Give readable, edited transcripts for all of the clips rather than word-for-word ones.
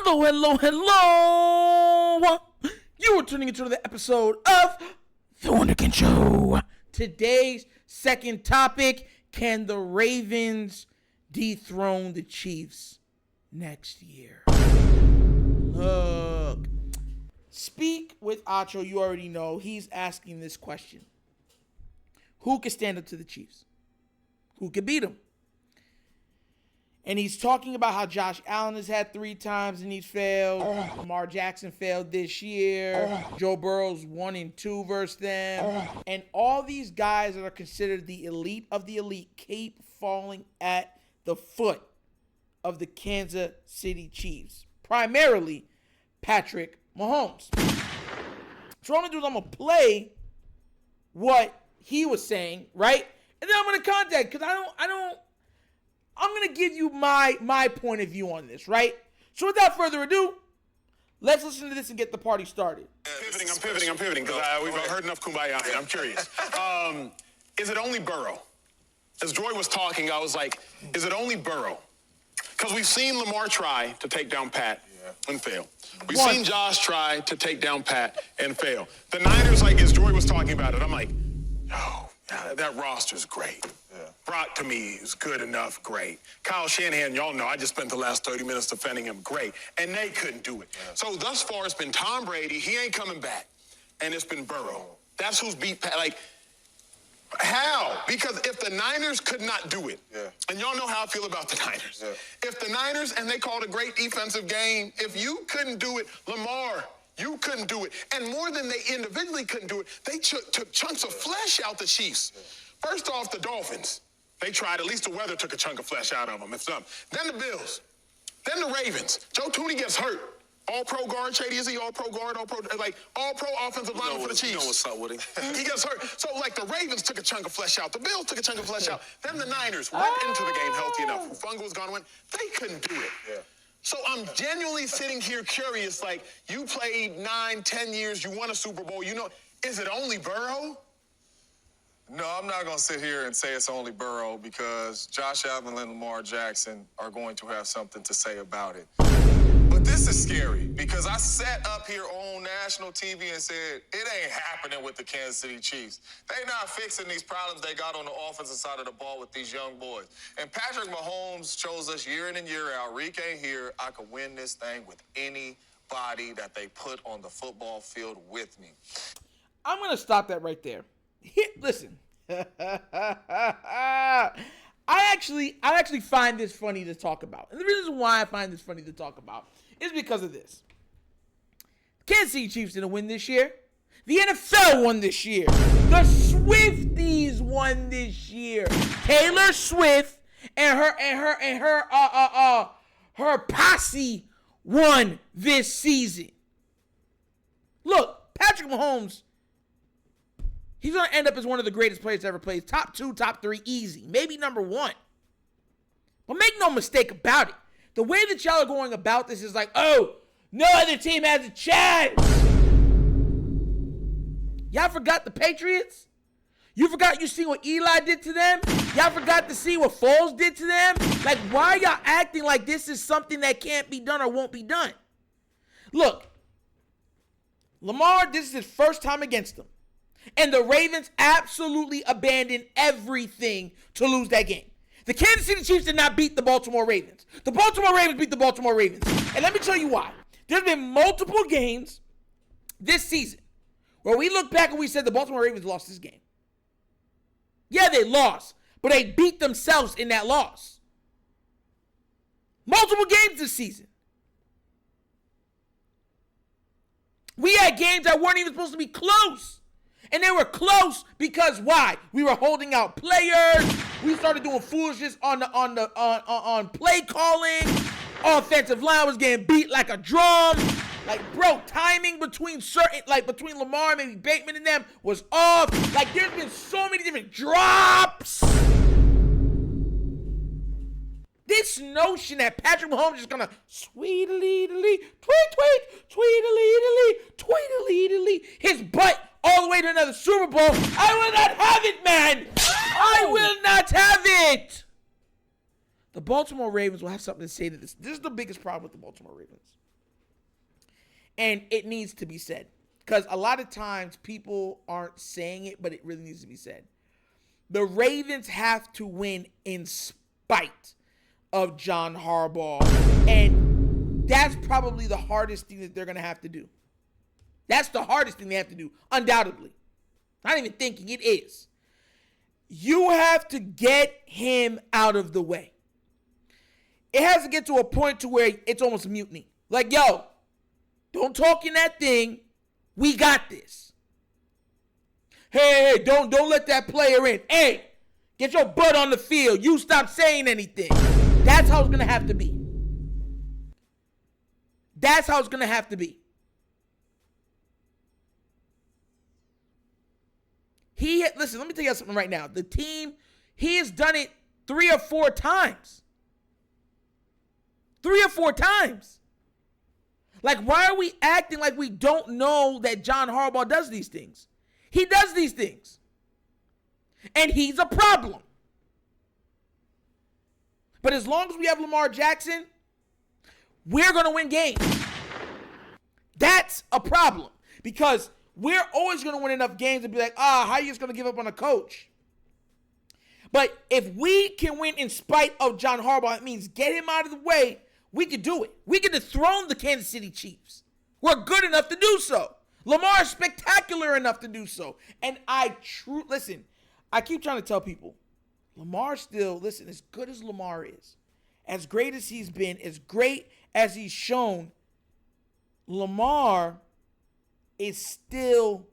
Hello, hello, hello. You are tuning into the episode of The Wunderkind Show. Today's second topic, can the Ravens dethrone the Chiefs next year? Look, speak with Acho, you already know. He's asking this question. Who can stand up to the Chiefs? Who can beat them? And he's talking about how Josh Allen has had 3 times and he's failed. Lamar Jackson failed this year. Joe Burrow's 1-2 versus them. And all these guys that are considered the elite of the elite keep falling at the foot of the Kansas City Chiefs. Primarily, Patrick Mahomes. So what I'm going to do is I'm going to play what he was saying, right? And then I'm going to contact, because I'm going to give you my point of view on this, right? So without further ado, let's listen to this and get the party started. I'm pivoting, because we've heard enough kumbaya. I'm curious. Is it only Burrow? As Joy was talking, I was like, is it only Burrow? Because we've seen Lamar try to take down Pat and fail. We've seen Josh try to take down Pat and fail. The Niners, like as Joy was talking about it, I'm like, oh, that roster's great. Yeah. Brock, to me, is good enough, great. Kyle Shanahan, y'all know, I just spent the last 30 minutes defending him, great. And they couldn't do it. Yeah. So thus far, it's been Tom Brady, he ain't coming back. And it's been Burrow. That's who's beat Pat. Like, how? Because if the Niners could not do it, and y'all know how I feel about the Niners. Yeah. If the Niners, and they called a great defensive game, if you couldn't do it, Lamar, you couldn't do it. And more than they individually couldn't do it, they took chunks of flesh out the Chiefs. Yeah. First off, the Dolphins. They tried. At least the weather took a chunk of flesh out of them. It's up. Then the Bills. Then the Ravens. Joe Tooney gets hurt. All-pro guard, Shady, is he all-pro guard? All-pro offensive lineman for the Chiefs. You know what's up with him. He gets hurt. So, like, the Ravens took a chunk of flesh out. The Bills took a chunk of flesh out. Then the Niners went into the game healthy enough. Fungo was gone. They couldn't do it. Yeah. So I'm genuinely sitting here curious, like, you played 9, 10 years, you won a Super Bowl, you know, is it only Burrow? No, I'm not going to sit here and say it's only Burrow, because Josh Allen and Lamar Jackson are going to have something to say about it. But this is scary, because I sat up here on national TV and said, it ain't happening with the Kansas City Chiefs. They not fixing these problems they got on the offensive side of the ball with these young boys. And Patrick Mahomes shows us year in and year out, Reek ain't here, I could win this thing with anybody that they put on the football field with me. I'm going to stop that right there. Listen. I actually find this funny to talk about. And the reason why I find this funny to talk about is because of this. The Kansas City Chiefs didn't win this year. The NFL won this year. The Swifties won this year. Taylor Swift and her posse won this season. Look, Patrick Mahomes, he's going to end up as one of the greatest players to ever play. Top 2, top 3, easy. Maybe number 1. But make no mistake about it. The way that y'all are going about this is like, oh, no other team has a chance. Y'all forgot the Patriots? You forgot you see what Eli did to them? Y'all forgot to see what Foles did to them? Like, why y'all acting like this is something that can't be done or won't be done? Look, Lamar, this is his first time against them. And the Ravens absolutely abandoned everything to lose that game. The Kansas City Chiefs did not beat the Baltimore Ravens. The Baltimore Ravens beat the Baltimore Ravens. And let me tell you why. There's been multiple games this season where we look back and we said the Baltimore Ravens lost this game. Yeah, they lost, but they beat themselves in that loss. Multiple games this season. We had games that weren't even supposed to be close. And they were close because why? We were holding out players. We started doing foolishness on play calling. Offensive line was getting beat like a drum. Like, bro, timing between Lamar, maybe Bateman and them was off. Like, there's been so many different drops. This notion that Patrick Mahomes is gonna tweet-a-lee-a-lee, tweet-a-lee-a-lee, his butt all the way to another Super Bowl. I will not have it, man. I will not have it. The Baltimore Ravens will have something to say to this. This is the biggest problem with the Baltimore Ravens. And it needs to be said. Because a lot of times people aren't saying it, but it really needs to be said. The Ravens have to win in spite of John Harbaugh. And that's probably the hardest thing that they're going to have to do. That's the hardest thing they have to do, undoubtedly. Not even thinking, it is. You have to get him out of the way. It has to get to a point to where it's almost mutiny. Like, yo, don't talk in that thing. We got this. Hey, don't let that player in. Hey, get your butt on the field. You stop saying anything. That's how it's going to have to be. That's how it's going to have to be. Listen, let me tell you something right now. The team, he has done it 3 or 4 times. 3 or 4 times. Like, why are we acting like we don't know that John Harbaugh does these things? He does these things. And he's a problem. But as long as we have Lamar Jackson, we're going to win games. That's a problem. Because we're always going to win enough games and be like, how are you just going to give up on a coach? But if we can win in spite of John Harbaugh, it means get him out of the way. We could do it. We could dethrone the Kansas City Chiefs. We're good enough to do so. Lamar is spectacular enough to do so. And listen, I keep trying to tell people, Lamar still, listen, as good as Lamar is, as great as he's been, as great as he's shown, Lamar is still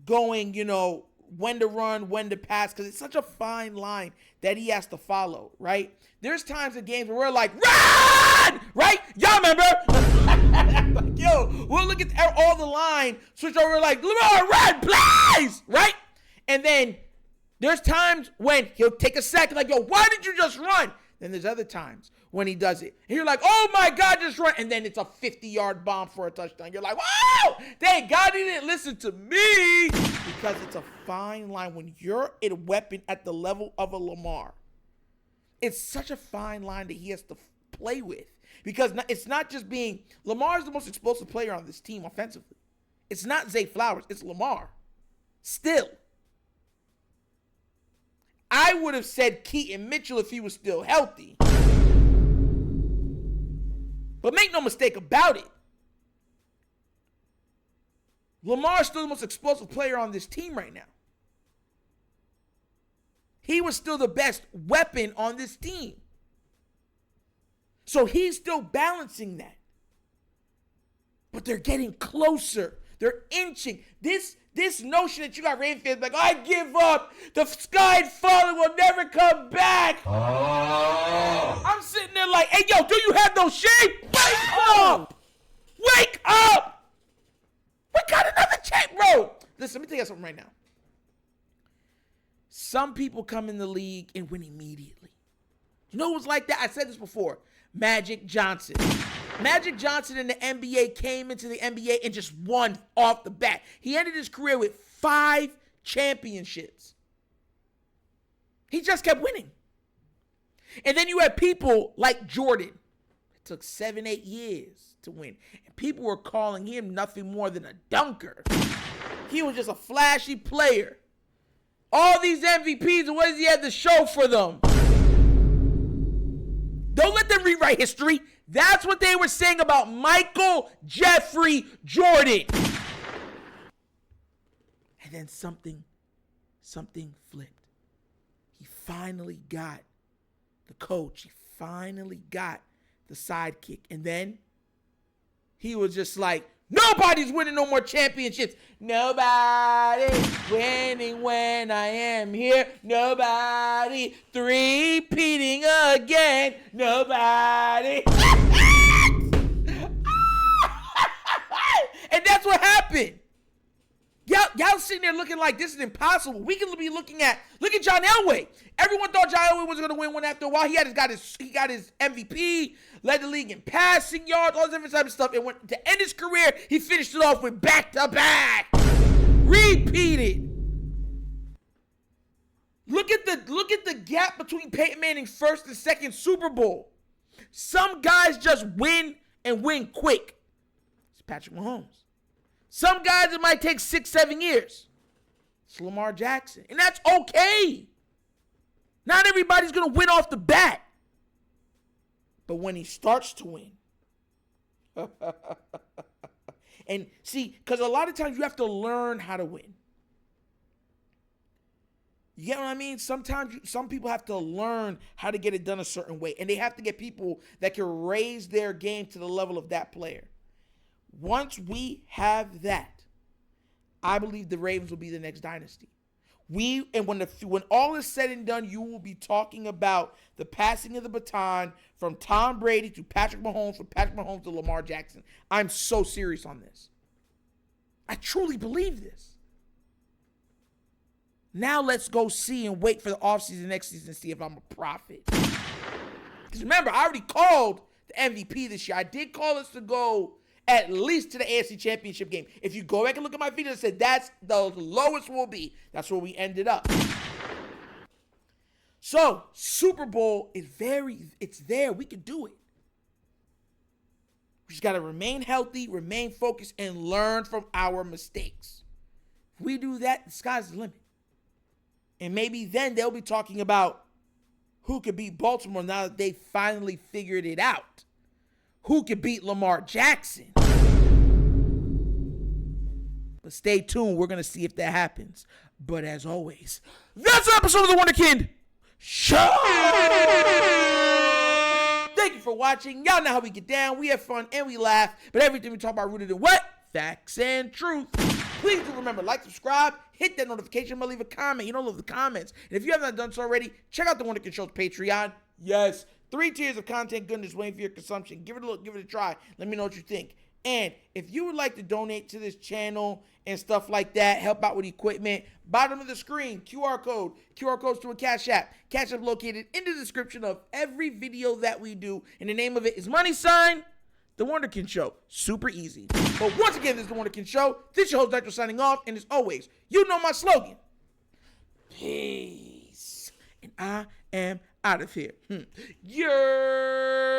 going, when to run, when to pass, because it's such a fine line that he has to follow, right? There's times in games where we're like, run! Right? Y'all remember? Like, yo, we'll look at all the line, switch over, like, Lamar, run, please! Right? And then there's times when he'll take a second, like, yo, why did you just run? Then there's other times when he does it. And you're like, oh my God, just run. And then it's a 50-yard bomb for a touchdown. You're like, wow, thank God he didn't listen to me. Because it's a fine line when you're a weapon at the level of a Lamar. It's such a fine line that he has to play with. Because it's not just being, Lamar is the most explosive player on this team offensively. It's not Zay Flowers, it's Lamar. Still. I would have said Keaton Mitchell if he was still healthy. But make no mistake about it. Lamar is still the most explosive player on this team right now. He was still the best weapon on this team. So he's still balancing that. But they're getting closer. They're inching. This notion that you got Ravens fans like, I give up. The sky and falling will never come back. Oh. I'm sitting there like, hey, yo, do you have no shame? Wake up. Wake up. We got another check, bro. Listen, let me tell you something right now. Some people come in the league and win immediately. You know who was like that? I said this before. Magic Johnson. Magic Johnson in the NBA came into the NBA and just won off the bat. He ended his career with 5 championships. He just kept winning. And then you had people like Jordan. It took 7-8 years to win. And people were calling him nothing more than a dunker. He was just a flashy player. All these MVPs, what does he have to show for them? Don't let them rewrite history. That's what they were saying about Michael Jeffrey Jordan. And then something flipped. He finally got the coach. He finally got the sidekick. And then he was just like, nobody's winning no more championships. Nobody's winning when I am here. Nobody three-peating again. Nobody. And that's what happened. Y'all sitting there looking like this is impossible. We can be look at John Elway. Everyone thought John Elway was going to win one after a while. He got his MVP, led the league in passing yards, all this different type of stuff. And to end his career, he finished it off with back-to-back. Repeated. Look at the gap between Peyton Manning's first and second Super Bowl. Some guys just win and win quick. Patrick Mahomes. Some guys, it might take 6-7 years. It's Lamar Jackson. And that's okay. Not everybody's going to win off the bat. But when he starts to win. And see, because a lot of times you have to learn how to win. You get what I mean? Sometimes some people have to learn how to get it done a certain way. And they have to get people that can raise their game to the level of that player. Once we have that, I believe the Ravens will be the next dynasty. When all is said and done, you will be talking about the passing of the baton from Tom Brady to Patrick Mahomes, from Patrick Mahomes to Lamar Jackson. I'm so serious on this. I truly believe this. Now let's go see and wait for the offseason next season to see if I'm a prophet. Because remember, I already called the MVP this year. I did call us to go at least to the AFC Championship game. If you go back and look at my video, I said that's the lowest we'll be. That's where we ended up. So, Super Bowl is it's there. We can do it. We just got to remain healthy, remain focused, and learn from our mistakes. If we do that, the sky's the limit. And maybe then they'll be talking about who could beat Baltimore now that they finally figured it out. Who could beat Lamar Jackson? But stay tuned. We're going to see if that happens. But as always, that's an episode of The Wunderkind Show. Thank you for watching. Y'all know how we get down. We have fun and we laugh. But everything we talk about rooted in what? Facts and truth. Please do remember, like, subscribe, hit that notification bell, leave a comment. You don't love the comments. And if you have not done so already, check out the Wunderkind Show's Patreon. Yes, 3 tiers of content goodness waiting for your consumption. Give it a look, give it a try. Let me know what you think. And if you would like to donate to this channel and stuff like that, help out with equipment, bottom of the screen, QR code. QR code's to a Cash App. Cash App located in the description of every video that we do. And the name of it is The Wunderkind Show. Super easy. But once again, this is The Wunderkind Show. This is your host, Dr. signing off. And as always, you know my slogan. Peace. And I am out of here. Yeah.